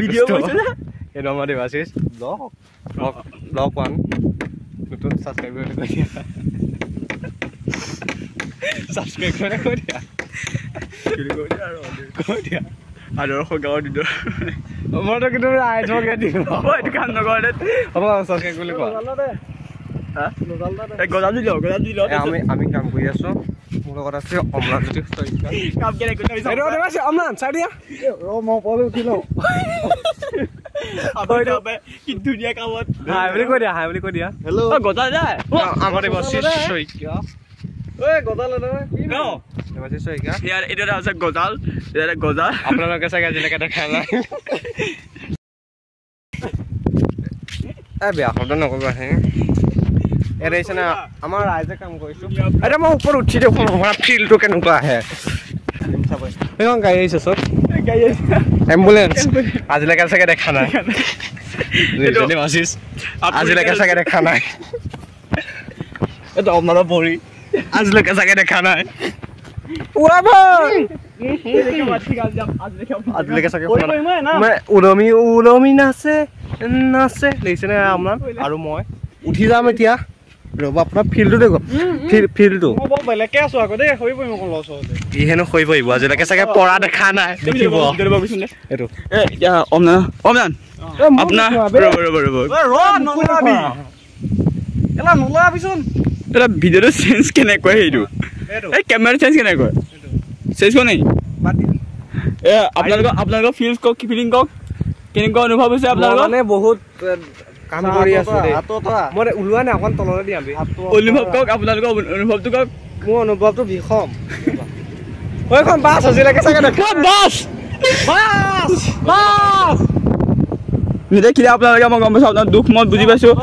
video কৰিছে যে এইটো আমাৰ দেৱাশিষ ব্লগ 1 নতুন সাবস্ক্ৰাইব কৰি দিয়া সাবস্ক্ৰাইব কৰি দিয়া কৈ দিয়া আদৰ্শ গাঁৱৰ দিন মইতো কিন্তু আইজকে দিম এইটো কাম নকৰে হ'ব সাবস্ক্ৰাইব কৰি কোৱা আমি কাম কৰি আছো মোৰ লগত আছে অমলান জ্যোতি কাম কেনে কৰিছে এইটো দেৱাশিষ অমলান চাই দিয়া মই পলে উঠি লওঁ কি ধুনীয়া কামত হাই বুলি কৈ দিয়া হেল্ল' গজা যায় আমাৰ দেৱাশিষ শইকীয়া ঐ গজাল কি ন দেৱাশিষ শইকীয়া ইয়াৰ এইটো আছে গজাল ইয়াৰ গজা আপোনালোকে চাগে আজিলৈকে দেখা নাই বেয়া শব্দ নকবা হে এৰেছে না আমাৰ ৰাইজে কাম কৰিছো আৰে মই ওপৰত উঠি দেখোন আমাৰ ফিল্ডটো কেনেকুৱা আহে এখন গাড়ী আহিছে চব এম্বুলেন্স আজিলৈকে চাগে দেখা নাই আজিলৈকে চাগে দেখা নাই এইটো আপোনাৰ ভৰি আজিলৈকে চাগে দেখা নাই উৰাব আজিলৈকে চাগে উলমি নাচে লাগিছে নে আপোনাৰ আৰু মই উঠি যাম এতিয়া ৰ'ব আপোনাৰ ফিল্ডটো দেখো ফিল্ডটো বেলেগকে আছো আকৌ দেই হৈ পৰিম অকল লছ হতে ই হেনো হৈ পৰিব আজিলৈকে চাগে পৰা দেখা নাই দেখিব এইটো এতিয়া অমলান আপোনাৰ নলাবিচোন এটা ভিডিঅ'টো চেঞ্জ কেনেকৈ সেইটো এই কেমেৰা চেঞ্জ কেনেকৈ চেঞ্জ কৰা নাই আপোনালোকৰ ফিলিং কওক কেনেকুৱা অনুভৱ হৈছে আপোনালোকৰ মানে বহুত কাম কৰি আছো দেই মই ওলোৱা নাই অকণ তললৈ দিয়াম অনুভৱ কওক আপোনালোকৰ অনুভৱটো কওক মোৰ অনুভৱটো বিষম ঐখন বাছ আজিলৈকে চাগে দেখা বাছ নেদেখিলে আপোনালোকে মই গম পাইছোঁ আপোনাৰ দুখ মই বুজি পাইছোঁ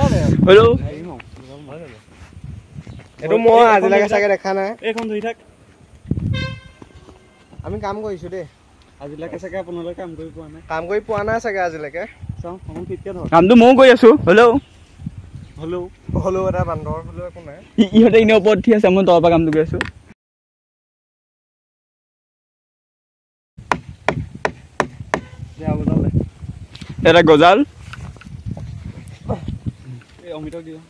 হ'লেও এইটো মই আজিলৈকে চাগে দেখা নাই এইখন ধৰি থাক আমি কাম কৰিছো দেই আজিলৈকে চাগে আপোনালোকে কাম কৰি পোৱা নাই চাগে আজিলৈকে কামটো ময়ো কৰি আছো হ'লেও এটা বান্দৰ হ'লেও একো নাই ইহঁতে এনেই ওপৰত উঠি আছে মই তলৰ পৰা কামটো কৰি আছো এটা গজাল অমিতক দিয়া